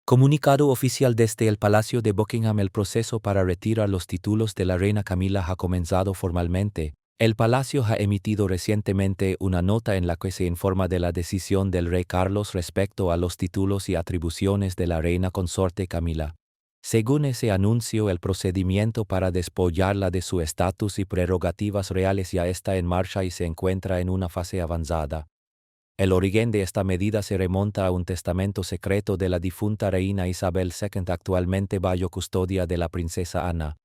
Comunicado oficial desde el Palacio de Buckingham. El proceso para retirar los títulos de la reina Camila ha comenzado formalmente. El Palacio ha emitido recientemente una nota en la que se informa de la decisión del rey Carlos respecto a los títulos y atribuciones de la reina consorte Camila. Según ese anuncio, el procedimiento para despollarla de su estatus y prerrogativas reales ya está en marcha y se encuentra en una fase avanzada. El origen de esta medida se remonta a un testamento secreto de la difunta reina Isabel II, actualmente bajo custodia de la princesa Ana.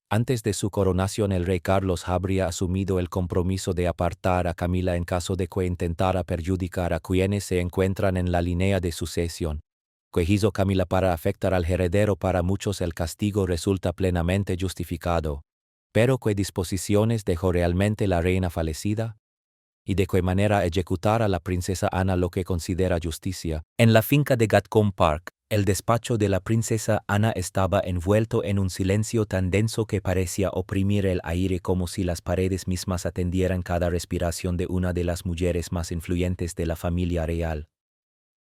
Antes de su coronación, el rey Carlos habría asumido el compromiso de apartar a Camila en caso de que intentara perjudicar a quienes se encuentran en la línea de sucesión. Que hizo Camila para afectar al heredero? Para muchos el castigo resulta plenamente justificado. Pero ¿qué disposiciones dejó realmente la reina fallecida? ¿Y de qué manera ejecutar a la princesa Ana lo que considera justicia? En la finca de Gatcombe Park, el despacho de la princesa Ana estaba envuelto en un silencio tan denso que parecía oprimir el aire, como si las paredes mismas atendieran cada respiración de una de las mujeres más influyentes de la familia real.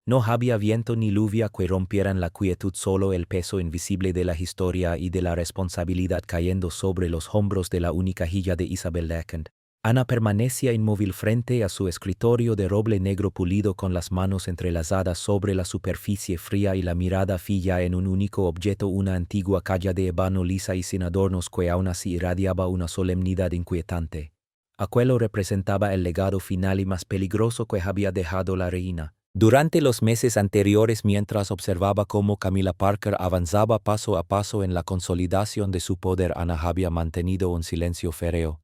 No había viento ni lluvia que rompieran la quietud, solo el peso invisible de la historia y de la responsabilidad cayendo sobre los hombros de la única hija de Isabel II. Ana permanecía inmóvil frente a su escritorio de roble negro pulido, con las manos entrelazadas sobre la superficie fría y la mirada fija en un único objeto, una antigua calla de ébano lisa y sin adornos que aún así irradiaba una solemnidad inquietante. Aquello representaba el legado final y más peligroso que había dejado la reina. Durante los meses anteriores, mientras observaba cómo Camilla Parker avanzaba paso a paso en la consolidación de su poder, Ana había mantenido un silencio férreo.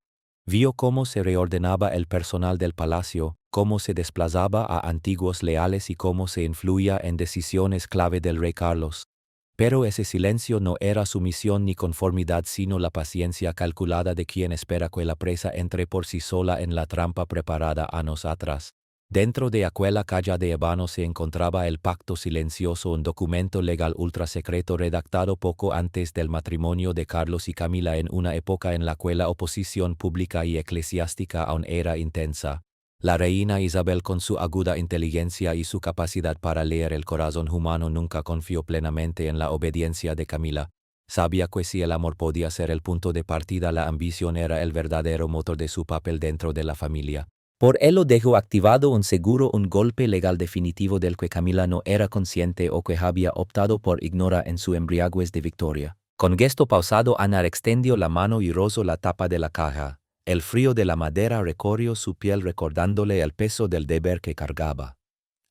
Vio cómo se reordenaba el personal del palacio, cómo se desplazaba a antiguos leales y cómo se influía en decisiones clave del rey Carlos. Pero ese silencio no era sumisión ni conformidad, sino la paciencia calculada de quien espera que la presa entre por sí sola en la trampa preparada años atrás. Dentro de aquella calla de ébano se encontraba el Pacto Silencioso, un documento legal ultrasecreto redactado poco antes del matrimonio de Carlos y Camila, en una época en la que la oposición pública y eclesiástica aún era intensa. La reina Isabel, con su aguda inteligencia y su capacidad para leer el corazón humano, nunca confió plenamente en la obediencia de Camila. Sabía que si el amor podía ser el punto de partida, la ambición era el verdadero motor de su papel dentro de la familia. Por ello dejó activado un golpe legal definitivo del que Camila no era consciente o que había optado por ignorar en su embriaguez de victoria. Con gesto pausado, Ana extendió la mano y rozó la tapa de la caja. El frío de la madera recorrió su piel, recordándole el peso del deber que cargaba.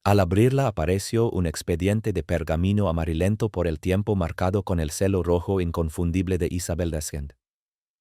Al abrirla apareció un expediente de pergamino amarillento por el tiempo, marcado con el celo rojo inconfundible de Isabel II.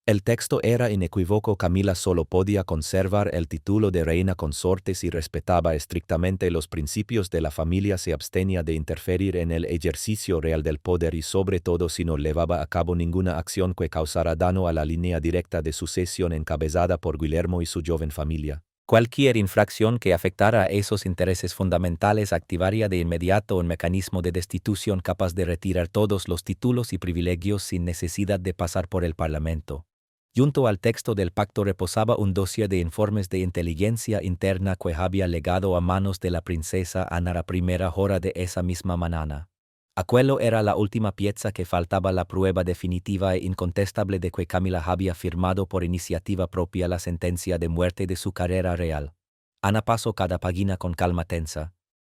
El texto era inequívoco: Camila solo podía conservar el título de reina consorte si respetaba estrictamente los principios de la familia, se abstenía de interferir en el ejercicio real del poder y, sobre todo, si no llevaba a cabo ninguna acción que causara daño a la línea directa de sucesión encabezada por Guillermo y su joven familia. Cualquier infracción que afectara a esos intereses fundamentales activaría de inmediato un mecanismo de destitución capaz de retirar todos los títulos y privilegios sin necesidad de pasar por el Parlamento. Junto al texto del pacto reposaba un dossier de informes de inteligencia interna que había llegado a manos de la princesa Ana a la primera hora de esa misma mañana. Aquello era la última pieza que faltaba, la prueba definitiva e incontestable de que Camila había firmado por iniciativa propia la sentencia de muerte de su carrera real. Ana pasó cada página con calma tensa.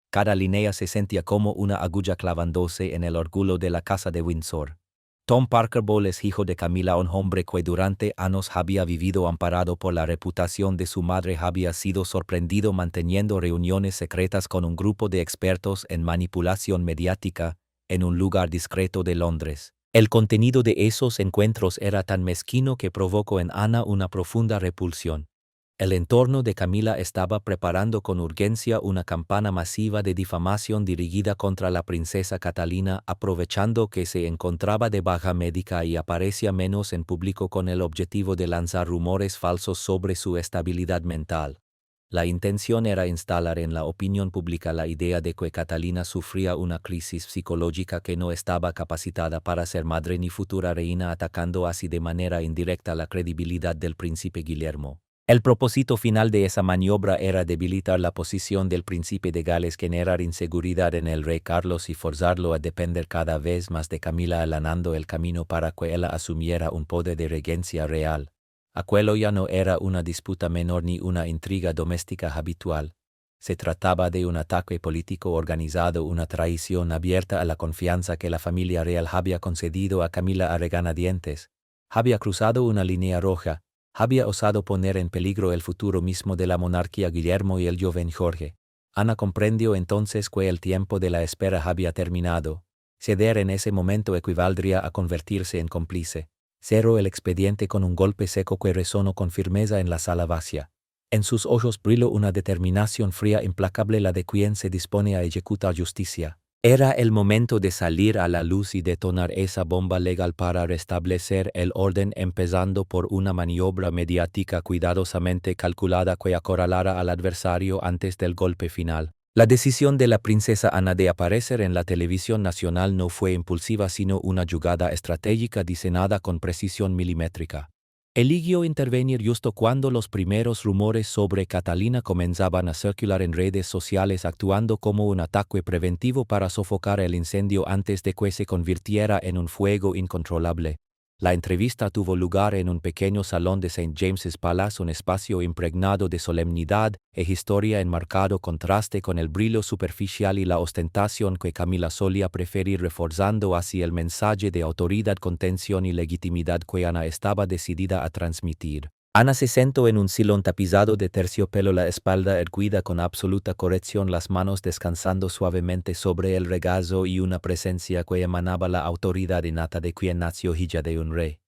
Cada línea se sentía como una aguja clavándose en el orgullo de la casa de Windsor. Tom Parker Bowles, hijo de Camila, un hombre que durante años había vivido amparado por la reputación de su madre, había sido sorprendido manteniendo reuniones secretas con un grupo de expertos en manipulación mediática en un lugar discreto de Londres. El contenido de esos encuentros era tan mezquino que provocó en Ana una profunda repulsión. El entorno de Camila estaba preparando con urgencia una campaña masiva de difamación dirigida contra la princesa Catalina, aprovechando que se encontraba de baja médica y aparecía menos en público, con el objetivo de lanzar rumores falsos sobre su estabilidad mental. La intención era instalar en la opinión pública la idea de que Catalina sufría una crisis psicológica, que no estaba capacitada para ser madre ni futura reina, atacando así de manera indirecta la credibilidad del príncipe Guillermo. El propósito final de esa maniobra era debilitar la posición del príncipe de Gales, generar inseguridad en el rey Carlos y forzarlo a depender cada vez más de Camila, allanando el camino para que ella asumiera un poder de regencia real. Aquello ya no era una disputa menor ni una intriga doméstica habitual. Se trataba de un ataque político organizado, una traición abierta a la confianza que la familia real había concedido a Camila a regañadientes. Había cruzado una línea roja. Había osado poner en peligro el futuro mismo de la monarquía Guillermo y el joven Jorge. Ana comprendió entonces que el tiempo de la espera había terminado. Ceder en ese momento equivaldría a convertirse en cómplice. Cerró el expediente con un golpe seco que resonó con firmeza en la sala vacía. En sus ojos brilló una determinación fría implacable, la de quien se dispone a ejecutar justicia. Era el momento de salir a la luz y detonar esa bomba legal para restablecer el orden, empezando por una maniobra mediática cuidadosamente calculada que acorralara al adversario antes del golpe final. La decisión de la princesa Ana de aparecer en la televisión nacional no fue impulsiva, sino una jugada estratégica diseñada con precisión milimétrica. Eligió intervenir justo cuando los primeros rumores sobre Catalina comenzaban a circular en redes sociales, actuando como un ataque preventivo para sofocar el incendio antes de que se convirtiera en un fuego incontrolable. La entrevista tuvo lugar en un pequeño salón de St. James's Palace, un espacio impregnado de solemnidad e historia en marcado contraste con el brillo superficial y la ostentación que Camila solía preferir, reforzando así el mensaje de autoridad, contención y legitimidad que Ana estaba decidida a transmitir. Ana se sentó en un sillón tapizado de terciopelo, la espalda erguida con absoluta corrección, las manos descansando suavemente sobre el regazo y una presencia que emanaba la autoridad innata de quien nació hija de un rey.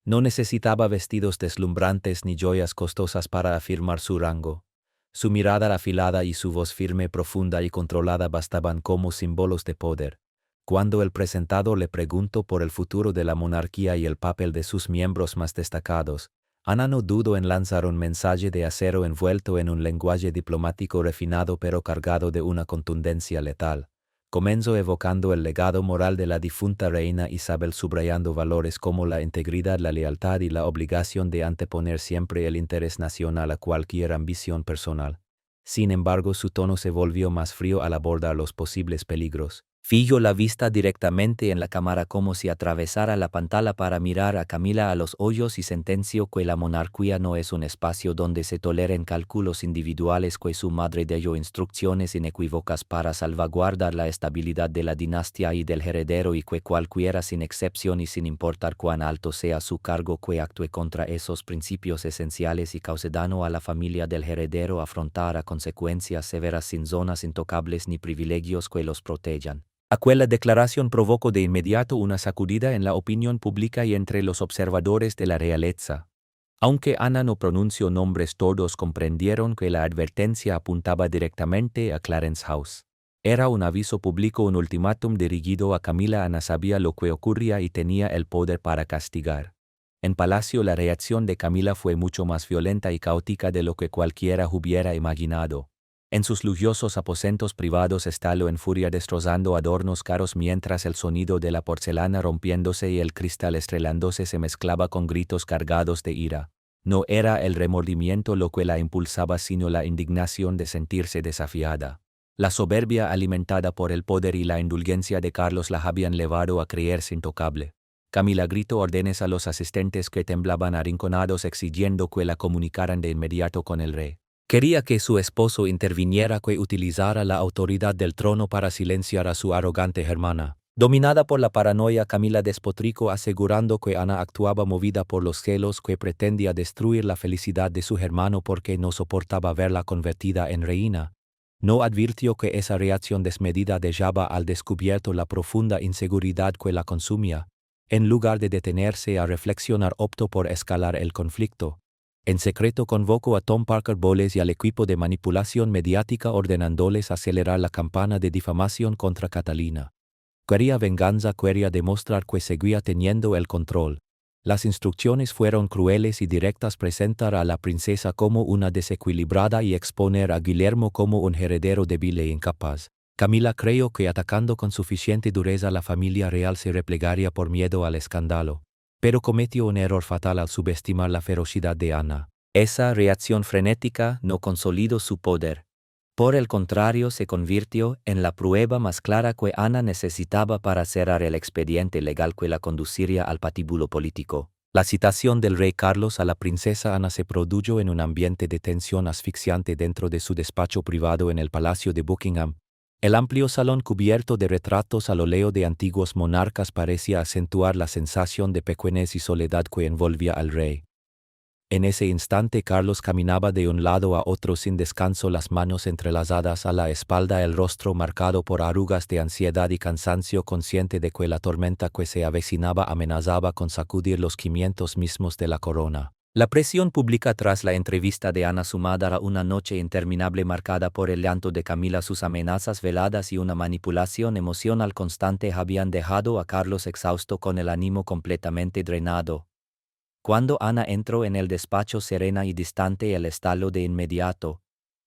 No necesitaba vestidos deslumbrantes ni joyas costosas para afirmar su rango. Su mirada afilada y su voz firme, profunda y controlada bastaban como símbolos de poder. Cuando el presentador le preguntó por el futuro de la monarquía y el papel de sus miembros más destacados, Ana no dudó en lanzar un mensaje de acero envuelto en un lenguaje diplomático refinado pero cargado de una contundencia letal. Comenzó evocando el legado moral de la difunta reina Isabel, subrayando valores como la integridad, la lealtad y la obligación de anteponer siempre el interés nacional a cualquier ambición personal. Sin embargo, su tono se volvió más frío al abordar los posibles peligros. Fijó la vista directamente en la cámara como si atravesara la pantalla para mirar a Camila a los ojos y sentenció que la monarquía no es un espacio donde se toleren cálculos individuales, que su madre dio instrucciones inequívocas para salvaguardar la estabilidad de la dinastía y del heredero, y que cualquiera, sin excepción y sin importar cuán alto sea su cargo, que actúe contra esos principios esenciales y cause daño a la familia del heredero, afrontará consecuencias severas sin zonas intocables ni privilegios que los protejan. Aquella declaración provocó de inmediato una sacudida en la opinión pública y entre los observadores de la realeza. Aunque Ana no pronunció nombres, todos comprendieron que la advertencia apuntaba directamente a Clarence House. Era un aviso público, un ultimátum dirigido a Camila. Ana sabía lo que ocurría y tenía el poder para castigar. En palacio la reacción de Camila fue mucho más violenta y caótica de lo que cualquiera hubiera imaginado. En sus lujosos aposentos privados estalló en furia, destrozando adornos caros mientras el sonido de la porcelana rompiéndose y el cristal estrelándose se mezclaba con gritos cargados de ira. No era el remordimiento lo que la impulsaba, sino la indignación de sentirse desafiada. La soberbia alimentada por el poder y la indulgencia de Carlos la habían llevado a creerse intocable. Camila gritó órdenes a los asistentes que temblaban arrinconados, exigiendo que la comunicaran de inmediato con el rey. Quería que su esposo interviniera, que utilizara la autoridad del trono para silenciar a su arrogante hermana. Dominada por la paranoia, Camila despotricó, asegurando que Ana actuaba movida por los celos, que pretendía destruir la felicidad de su hermano porque no soportaba verla convertida en reina. No advirtió que esa reacción desmedida dejaba al descubierto la profunda inseguridad que la consumía. En lugar de detenerse a reflexionar, optó por escalar el conflicto. En secreto convocó a Tom Parker Bowles y al equipo de manipulación mediática, ordenándoles acelerar la campaña de difamación contra Catalina. Quería venganza, quería demostrar que seguía teniendo el control. Las instrucciones fueron crueles y directas: presentar a la princesa como una desequilibrada y exponer a Guillermo como un heredero débil e incapaz. Camila creyó que atacando con suficiente dureza la familia real se replegaría por miedo al escándalo. Pero cometió un error fatal al subestimar la ferocidad de Ana. Esa reacción frenética no consolidó su poder. Por el contrario, se convirtió en la prueba más clara que Ana necesitaba para cerrar el expediente legal que la conduciría al patíbulo político. La citación del rey Carlos a la princesa Ana se produjo en un ambiente de tensión asfixiante dentro de su despacho privado en el Palacio de Buckingham. El amplio salón cubierto de retratos al óleo de antiguos monarcas parecía acentuar la sensación de pequeñez y soledad que envolvía al rey. En ese instante Carlos caminaba de un lado a otro sin descanso, las manos entrelazadas a la espalda, el rostro marcado por arrugas de ansiedad y cansancio, consciente de que la tormenta que se avecinaba amenazaba con sacudir los cimientos mismos de la corona. La presión pública tras la entrevista de Ana, sumada a una noche interminable marcada por el llanto de Camila, sus amenazas veladas y una manipulación emocional constante, habían dejado a Carlos exhausto, con el ánimo completamente drenado. Cuando Ana entró en el despacho serena y distante, el estaló de inmediato.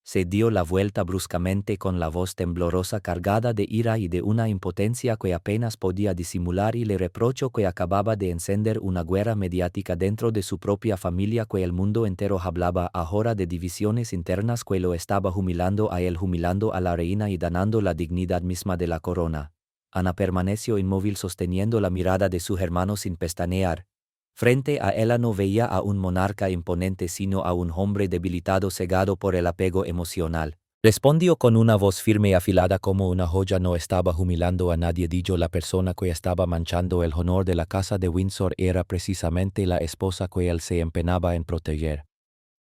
Se dio la vuelta bruscamente con la voz temblorosa, cargada de ira y de una impotencia que apenas podía disimular, y le reprochó que acababa de encender una guerra mediática dentro de su propia familia, que el mundo entero hablaba ahora de divisiones internas, que lo estaba humillando a él, humillando a la reina y danando la dignidad misma de la corona. Ana permaneció inmóvil, sosteniendo la mirada de su hermano sin pestañear. Frente a ella no veía a un monarca imponente, sino a un hombre debilitado, cegado por el apego emocional. Respondió con una voz firme y afilada como una joya: no estaba humillando a nadie. Dijo: la persona que estaba manchando el honor de la casa de Windsor era precisamente la esposa que él se empeñaba en proteger.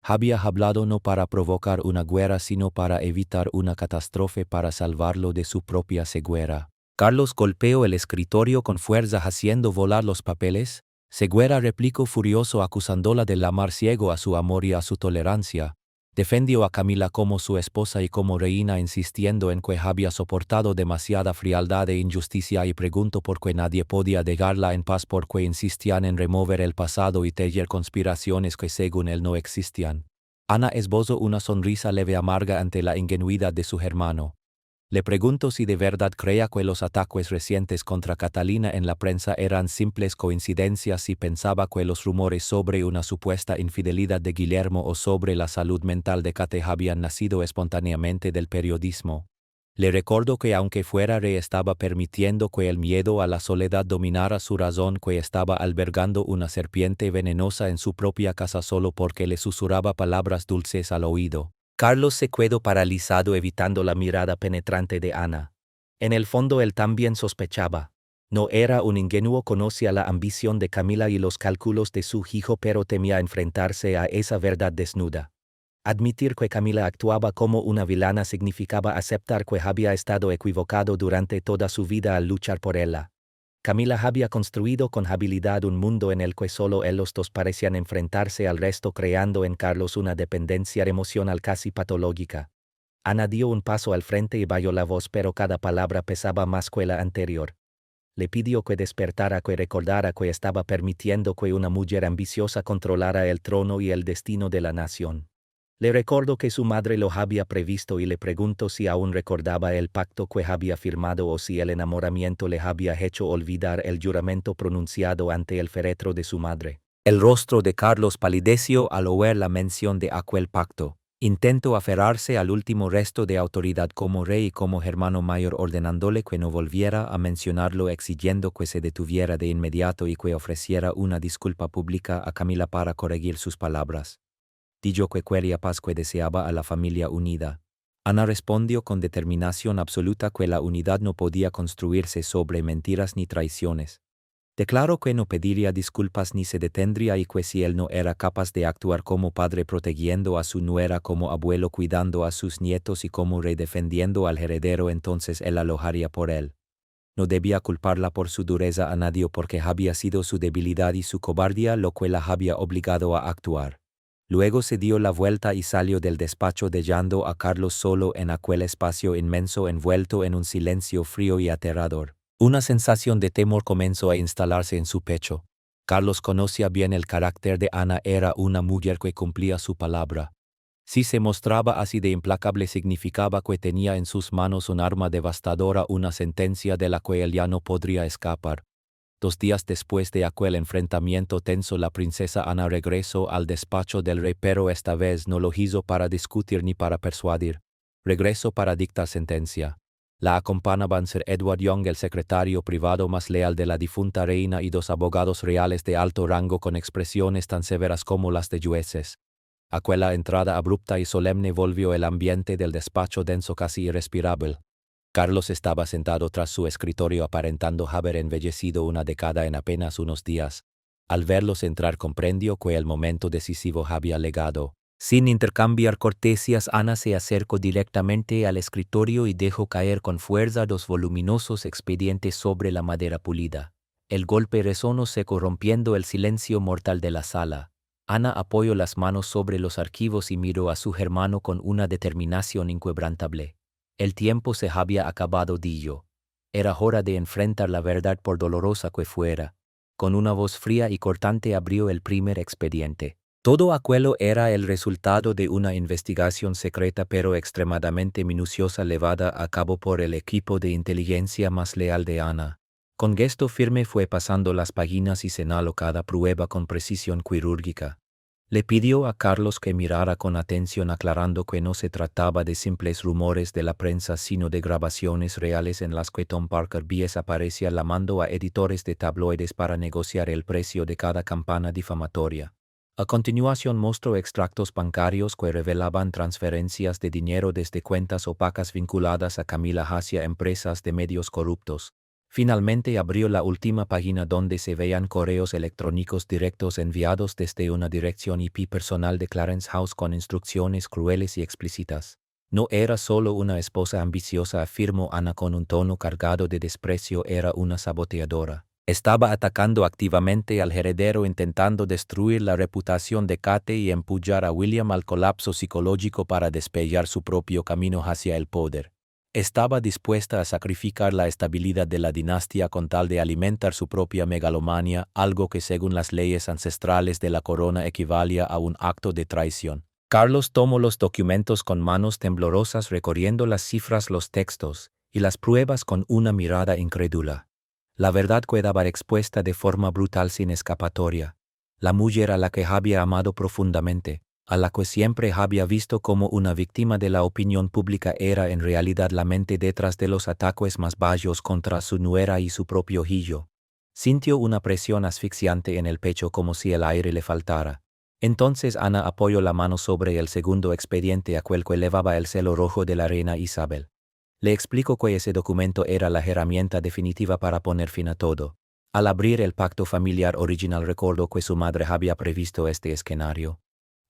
Había hablado no para provocar una guerra, sino para evitar una catástrofe, para salvarlo de su propia ceguera. Carlos golpeó el escritorio con fuerza, haciendo volar los papeles. Ceguera, replicó furioso, acusándola de llamar ciego a su amor y a su tolerancia. Defendió a Camila como su esposa y como reina, insistiendo en que había soportado demasiada frialdad e injusticia, y preguntó por qué nadie podía dejarla en paz, porque insistían en remover el pasado y tejer conspiraciones que según él no existían. Ana esbozó una sonrisa leve amarga ante la ingenuidad de su hermano. Le preguntó si de verdad creía que los ataques recientes contra Catalina en la prensa eran simples coincidencias, si pensaba que los rumores sobre una supuesta infidelidad de Guillermo o sobre la salud mental de Kate habían nacido espontáneamente del periodismo. Le recordó que aunque fuera rey, estaba permitiendo que el miedo a la soledad dominara su razón, que estaba albergando una serpiente venenosa en su propia casa solo porque le susurraba palabras dulces al oído. Carlos se quedó paralizado, evitando la mirada penetrante de Ana. En el fondo él también sospechaba. No era un ingenuo, conocía la ambición de Camila y los cálculos de su hijo, pero temía enfrentarse a esa verdad desnuda. Admitir que Camila actuaba como una vilana significaba aceptar que había estado equivocado durante toda su vida al luchar por ella. Camila había construido con habilidad un mundo en el que solo él, los dos parecían enfrentarse al resto, creando en Carlos una dependencia emocional casi patológica. Ana dio un paso al frente y bajó la voz, pero cada palabra pesaba más que la anterior. Le pidió que despertara, que recordara que estaba permitiendo que una mujer ambiciosa controlara el trono y el destino de la nación. Le recordó que su madre lo había previsto y le preguntó si aún recordaba el pacto que había firmado o si el enamoramiento le había hecho olvidar el juramento pronunciado ante el féretro de su madre. El rostro de Carlos palideció al oír la mención de aquel pacto. Intentó aferrarse al último resto de autoridad como rey y como hermano mayor, ordenándole que no volviera a mencionarlo, exigiendo que se detuviera de inmediato y que ofreciera una disculpa pública a Camila para corregir sus palabras. Dijo que quería paz, que deseaba a la familia unida. Ana respondió con determinación absoluta que la unidad no podía construirse sobre mentiras ni traiciones. Declaró que no pediría disculpas ni se detendría, y que si él no era capaz de actuar como padre protegiendo a su nuera, como abuelo cuidando a sus nietos y como rey defendiendo al heredero, entonces él alojaría por él. No debía culparla por su dureza a nadie, porque había sido su debilidad y su cobardía lo que la había obligado a actuar. Luego se dio la vuelta y salió del despacho, dejando a Carlos solo en aquel espacio inmenso, envuelto en un silencio frío y aterrador. Una sensación de temor comenzó a instalarse en su pecho. Carlos conocía bien el carácter de Ana, era una mujer que cumplía su palabra. Si se mostraba así de implacable, significaba que tenía en sus manos un arma devastadora, una sentencia de la que él ya no podría escapar. 2 días después de aquel enfrentamiento tenso, la princesa Ana regresó al despacho del rey, pero esta vez no lo hizo para discutir ni para persuadir. Regresó para dictar sentencia. La acompañaban Sir Edward Young, el secretario privado más leal de la difunta reina, y 2 abogados reales de alto rango con expresiones tan severas como las de jueces. Aquella entrada abrupta y solemne volvió el ambiente del despacho denso, casi irrespirable. Carlos estaba sentado tras su escritorio, aparentando haber envejecido una década en apenas unos días. Al verlos entrar comprendió que el momento decisivo había llegado. Sin intercambiar cortesías, Ana se acercó directamente al escritorio y dejó caer con fuerza 2 voluminosos expedientes sobre la madera pulida. El golpe resonó seco, rompiendo el silencio mortal de la sala. Ana apoyó las manos sobre los archivos y miró a su hermano con una determinación inquebrantable. El tiempo se había acabado, dijo. Era hora de enfrentar la verdad, por dolorosa que fuera. Con una voz fría y cortante abrió el primer expediente. Todo aquello era el resultado de una investigación secreta pero extremadamente minuciosa, llevada a cabo por el equipo de inteligencia más leal de Ana. Con gesto firme fue pasando las páginas y señaló cada prueba con precisión quirúrgica. Le pidió a Carlos que mirara con atención, aclarando que no se trataba de simples rumores de la prensa, sino de grabaciones reales en las que Tom Parker Bies aparecía llamando a editores de tabloides para negociar el precio de cada campaña difamatoria. A continuación mostró extractos bancarios que revelaban transferencias de dinero desde cuentas opacas vinculadas a Camila hacia empresas de medios corruptos. Finalmente abrió la última página, donde se veían correos electrónicos directos enviados desde una dirección IP personal de Clarence House con instrucciones crueles y explícitas. No era solo una esposa ambiciosa, afirmó Ana con un tono cargado de desprecio, era una saboteadora. Estaba atacando activamente al heredero, intentando destruir la reputación de Kate y empujar a William al colapso psicológico para despejar su propio camino hacia el poder. Estaba dispuesta a sacrificar la estabilidad de la dinastía con tal de alimentar su propia megalomania, algo que según las leyes ancestrales de la corona equivalía a un acto de traición. Carlos tomó los documentos con manos temblorosas, recorriendo las cifras, los textos y las pruebas con una mirada incrédula. La verdad quedaba expuesta de forma brutal, sin escapatoria. La mujer a la que había amado profundamente, a la que siempre había visto como una víctima de la opinión pública, era en realidad la mente detrás de los ataques más bajos contra su nuera y su propio hijo. Sintió una presión asfixiante en el pecho, como si el aire le faltara. Entonces Ana apoyó la mano sobre el segundo expediente, aquel que elevaba el celo rojo de la reina Isabel. Le explicó que ese documento era la herramienta definitiva para poner fin a todo. Al abrir el pacto familiar original, recordó que su madre había previsto este escenario.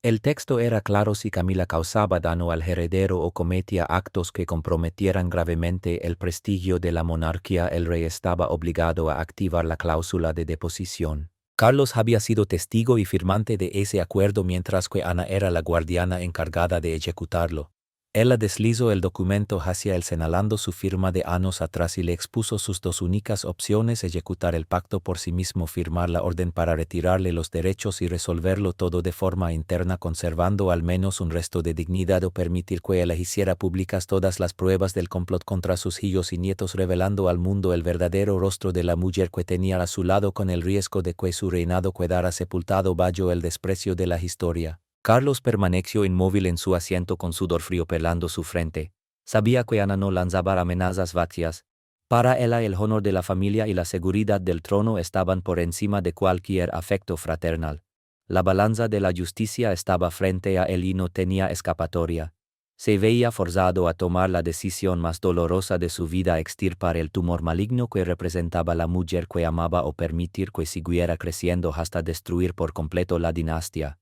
El texto era claro: si Camila causaba daño al heredero o cometía actos que comprometieran gravemente el prestigio de la monarquía, el rey estaba obligado a activar la cláusula de deposición. Carlos había sido testigo y firmante de ese acuerdo, mientras que Ana era la guardiana encargada de ejecutarlo. Ella deslizó el documento hacia él, señalando su firma de años atrás, y le expuso sus 2 únicas opciones: ejecutar el pacto por sí mismo, firmar la orden para retirarle los derechos y resolverlo todo de forma interna, conservando al menos un resto de dignidad, o permitir que ella hiciera públicas todas las pruebas del complot contra sus hijos y nietos, revelando al mundo el verdadero rostro de la mujer que tenía a su lado, con el riesgo de que su reinado quedara sepultado bajo el desprecio de la historia. Carlos permaneció inmóvil en su asiento, con sudor frío pelando su frente. Sabía que Ana no lanzaba amenazas vacías. Para ella el honor de la familia y la seguridad del trono estaban por encima de cualquier afecto fraternal. La balanza de la justicia estaba frente a él y no tenía escapatoria. Se veía forzado a tomar la decisión más dolorosa de su vida: extirpar el tumor maligno que representaba la mujer que amaba, o permitir que siguiera creciendo hasta destruir por completo la dinastía.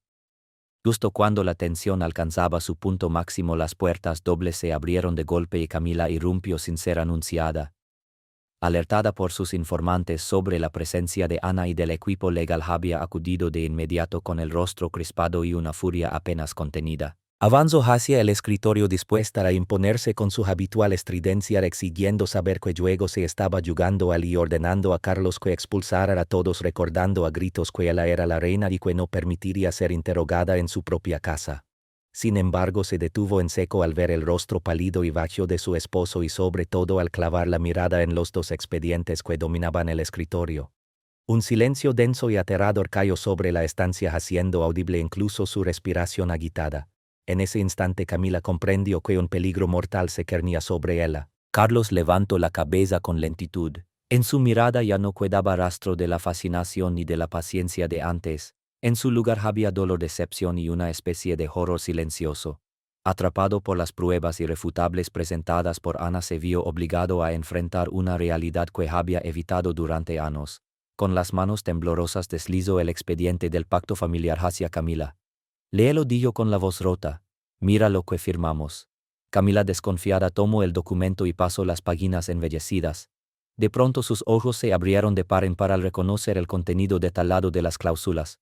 Justo cuando la tensión alcanzaba su punto máximo, las puertas dobles se abrieron de golpe y Camila irrumpió sin ser anunciada. Alertada por sus informantes sobre la presencia de Ana y del equipo legal, había acudido de inmediato con el rostro crispado y una furia apenas contenida. Avanzó hacia el escritorio, dispuesta a imponerse con su habitual estridencia, exigiendo saber que luego se estaba jugando al y ordenando a Carlos que expulsara a todos, recordando a gritos que ella era la reina y que no permitiría ser interrogada en su propia casa. Sin embargo, se detuvo en seco al ver el rostro pálido y bajo de su esposo, y sobre todo al clavar la mirada en los 2 expedientes que dominaban el escritorio. Un silencio denso y aterrador cayó sobre la estancia, haciendo audible incluso su respiración agitada. En ese instante Camila comprendió que un peligro mortal se cernía sobre ella. Carlos levantó la cabeza con lentitud. En su mirada ya no quedaba rastro de la fascinación ni de la paciencia de antes. En su lugar había dolor, decepción y una especie de horror silencioso. Atrapado por las pruebas irrefutables presentadas por Ana, se vio obligado a enfrentar una realidad que había evitado durante años. Con las manos temblorosas deslizó el expediente del pacto familiar hacia Camila. Léelo, dijo con la voz rota. Mira lo que firmamos. Camila, desconfiada, tomó el documento y pasó las páginas embellecidas. De pronto sus ojos se abrieron de par en par al reconocer el contenido detallado de las cláusulas.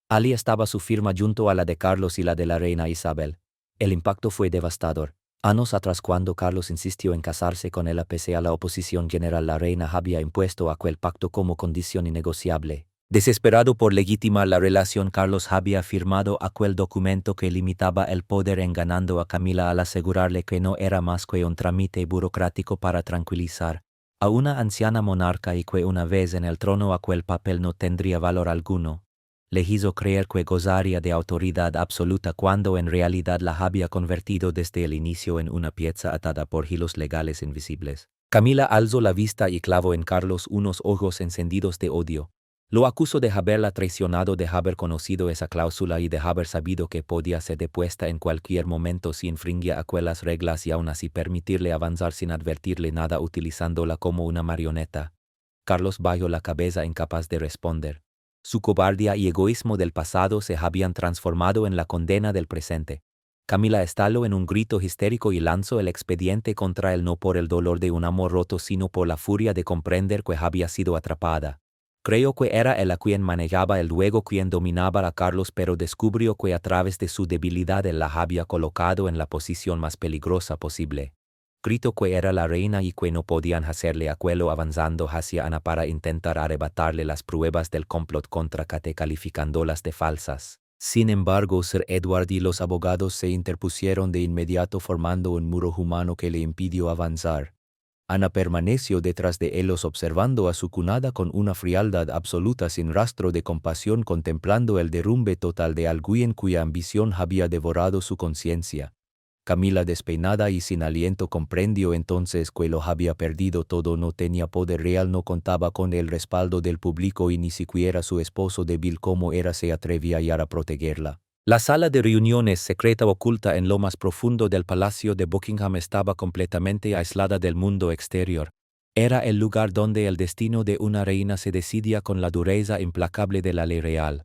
Allí estaba su firma junto a la de Carlos y la de la reina Isabel. El impacto fue devastador. Años atrás, cuando Carlos insistió en casarse con ella pese a la oposición general, la reina había impuesto aquel pacto como condición innegociable. Desesperado por legitimar la relación, Carlos había firmado aquel documento que limitaba el poder, engañando a Camila al asegurarle que no era más que un trámite burocrático para tranquilizar a una anciana monarca y que una vez en el trono aquel papel no tendría valor alguno. Le hizo creer que gozaría de autoridad absoluta cuando en realidad la había convertido desde el inicio en una pieza atada por hilos legales invisibles. Camila alzó la vista y clavó en Carlos unos ojos encendidos de odio. Lo acusó de haberla traicionado, de haber conocido esa cláusula y de haber sabido que podía ser depuesta en cualquier momento si infringía aquellas reglas, y aún así permitirle avanzar sin advertirle nada, utilizándola como una marioneta. Carlos bajó la cabeza, incapaz de responder. Su cobardía y egoísmo del pasado se habían transformado en la condena del presente. Camila estalló en un grito histérico y lanzó el expediente contra él, no por el dolor de un amor roto, sino por la furia de comprender que había sido atrapada. Creyó que era él quien manejaba el luego, quien dominaba a Carlos, pero descubrió que a través de su debilidad él la había colocado en la posición más peligrosa posible. Gritó que era la reina y que no podían hacerle aquello, avanzando hacia Ana para intentar arrebatarle las pruebas del complot contra Kate, calificándolas de falsas. Sin embargo, Sir Edward y los abogados se interpusieron de inmediato, formando un muro humano que le impidió avanzar. Ana permaneció detrás de ellos, observando a su cunada con una frialdad absoluta, sin rastro de compasión, contemplando el derrumbe total de alguien cuya ambición había devorado su conciencia. Camila, despeinada y sin aliento, comprendió entonces que lo había perdido todo. No tenía poder real, no contaba con el respaldo del público y ni siquiera su esposo, débil como era, se atrevía ya a protegerla. La sala de reuniones secreta, oculta en lo más profundo del palacio de Buckingham, estaba completamente aislada del mundo exterior. Era el lugar donde el destino de una reina se decidía con la dureza implacable de la ley real.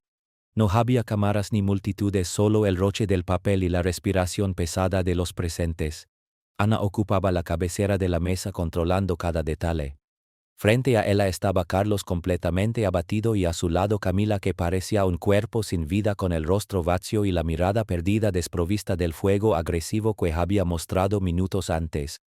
No había cámaras ni multitudes, solo el roce del papel y la respiración pesada de los presentes. Ana ocupaba la cabecera de la mesa, controlando cada detalle. Frente a ella estaba Carlos, completamente abatido, y a su lado Camila, que parecía un cuerpo sin vida, con el rostro vacío y la mirada perdida, desprovista del fuego agresivo que había mostrado minutos antes.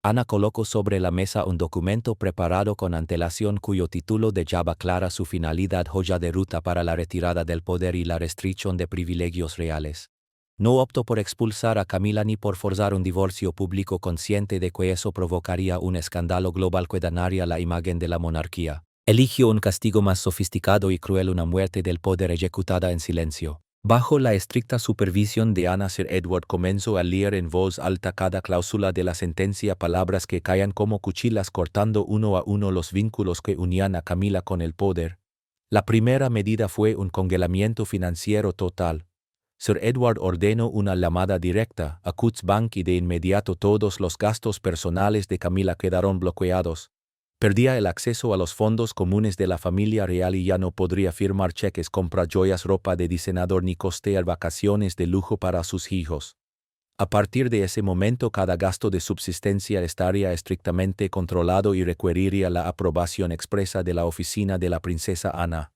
Ana colocó sobre la mesa un documento preparado con antelación, cuyo título dejaba clara su finalidad: hoja de ruta para la retirada del poder y la restricción de privilegios reales. No optó por expulsar a Camila ni por forzar un divorcio público, consciente de que eso provocaría un escándalo global que dañaría la imagen de la monarquía. Eligió un castigo más sofisticado y cruel: una muerte del poder ejecutada en silencio. Bajo la estricta supervisión de Ana, Sir Edward comenzó a leer en voz alta cada cláusula de la sentencia, palabras que caían como cuchillas, cortando uno a uno los vínculos que unían a Camila con el poder. La primera medida fue un congelamiento financiero total. Sir Edward ordenó una llamada directa a Coutts Bank y de inmediato todos los gastos personales de Camila quedaron bloqueados. Perdía el acceso a los fondos comunes de la familia real y ya no podría firmar cheques, comprar joyas, ropa de diseñador ni costear vacaciones de lujo para sus hijos. A partir de ese momento, cada gasto de subsistencia estaría estrictamente controlado y requeriría la aprobación expresa de la oficina de la princesa Ana.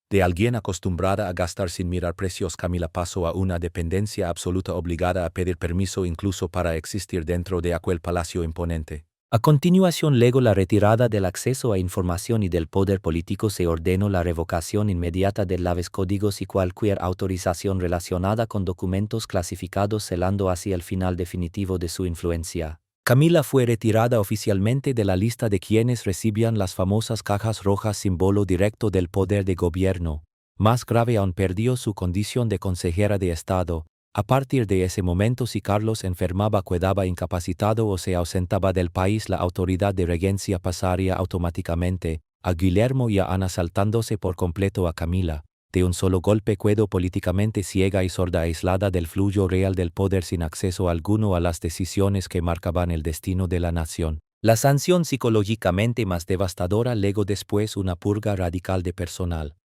De alguien acostumbrada a gastar sin mirar precios, Camila pasó a una dependencia absoluta, obligada a pedir permiso incluso para existir dentro de aquel palacio imponente. A continuación, luego la retirada del acceso a información y del poder político, se ordenó la revocación inmediata de los códigos y cualquier autorización relacionada con documentos clasificados, selando así el final definitivo de su influencia. Camila fue retirada oficialmente de la lista de quienes recibían las famosas cajas rojas, símbolo directo del poder de gobierno. Más grave aún, perdió su condición de consejera de Estado. A partir de ese momento, si Carlos enfermaba, quedaba incapacitado o se ausentaba del país, la autoridad de regencia pasaría automáticamente a Guillermo y a Ana, saltándose por completo a Camila. De un solo golpe quedó políticamente ciega y sorda, aislada del flujo real del poder, sin acceso alguno a las decisiones que marcaban el destino de la nación. La sanción psicológicamente más devastadora legó después una purga radical de personal.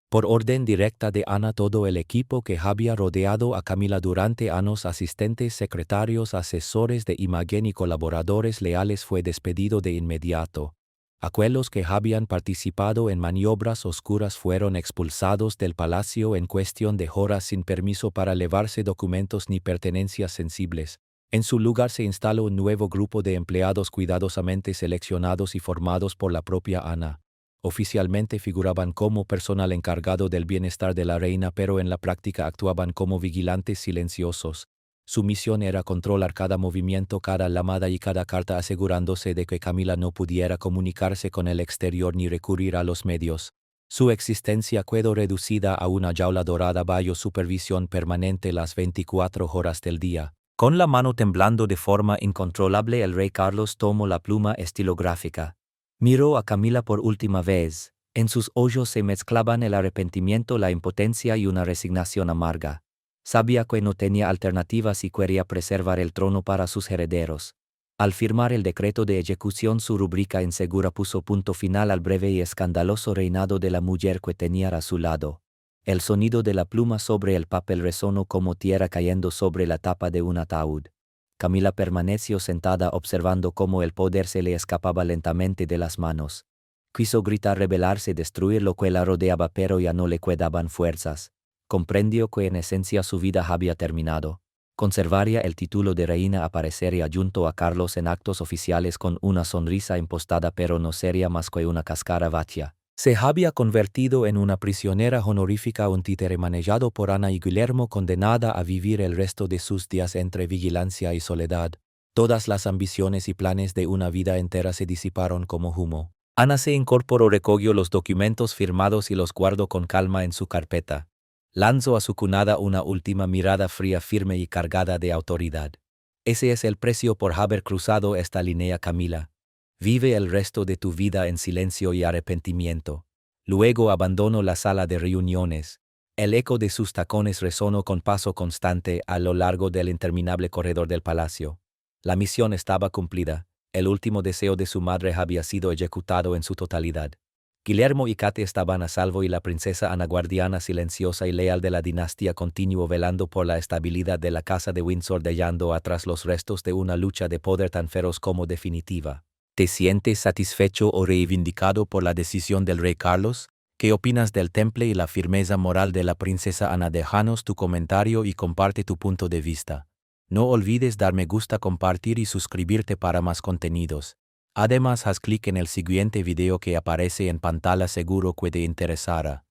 Por orden directa de Ana, todo el equipo que había rodeado a Camila durante años, asistentes, secretarios, asesores de imagen y colaboradores leales, fue despedido de inmediato. Aquellos que habían participado en maniobras oscuras fueron expulsados del palacio en cuestión de horas, sin permiso para llevarse documentos ni pertenencias sensibles. En su lugar se instaló un nuevo grupo de empleados cuidadosamente seleccionados y formados por la propia Ana. Oficialmente figuraban como personal encargado del bienestar de la reina, pero en la práctica actuaban como vigilantes silenciosos. Su misión era controlar cada movimiento, cada llamada y cada carta, asegurándose de que Camila no pudiera comunicarse con el exterior ni recurrir a los medios. Su existencia quedó reducida a una jaula dorada bajo supervisión permanente las 24 horas del día. Con la mano temblando de forma incontrolable, el rey Carlos tomó la pluma estilográfica. Miró a Camila por última vez. En sus ojos se mezclaban el arrepentimiento, la impotencia y una resignación amarga. Sabía que no tenía alternativas y quería preservar el trono para sus herederos. Al firmar el decreto de ejecución, su rúbrica insegura puso punto final al breve y escandaloso reinado de la mujer que tenía a su lado. El sonido de la pluma sobre el papel resonó como tierra cayendo sobre la tapa de un ataúd. Camila permaneció sentada, observando cómo el poder se le escapaba lentamente de las manos. Quiso gritar, rebelarse, destruir lo que la rodeaba, pero ya no le quedaban fuerzas. Comprendió que en esencia su vida había terminado. Conservaría el título de reina, aparecería junto a Carlos en actos oficiales con una sonrisa impostada, pero no sería más que una cáscara vacía. Se había convertido en una prisionera honorífica, un títere manejado por Ana y Guillermo, condenada a vivir el resto de sus días entre vigilancia y soledad. Todas las ambiciones y planes de una vida entera se disiparon como humo. Ana se incorporó, recogió los documentos firmados y los guardó con calma en su carpeta. Lanzó a su cunada una última mirada fría, firme y cargada de autoridad. Ese es el precio por haber cruzado esta línea, Camila. Vive el resto de tu vida en silencio y arrepentimiento. Luego abandonó la sala de reuniones. El eco de sus tacones resonó con paso constante a lo largo del interminable corredor del palacio. La misión estaba cumplida. El último deseo de su madre había sido ejecutado en su totalidad. Guillermo y Kate estaban a salvo, y la princesa Ana, guardiana silenciosa y leal de la dinastía, continuó velando por la estabilidad de la casa de Windsor, dejando atrás los restos de una lucha de poder tan feroz como definitiva. ¿Te sientes satisfecho o reivindicado por la decisión del rey Carlos? ¿Qué opinas del temple y la firmeza moral de la princesa Ana? Déjanos tu comentario y comparte tu punto de vista. No olvides dar me gusta, compartir y suscribirte para más contenidos. Además, haz clic en el siguiente video que aparece en pantalla, seguro que te interesará.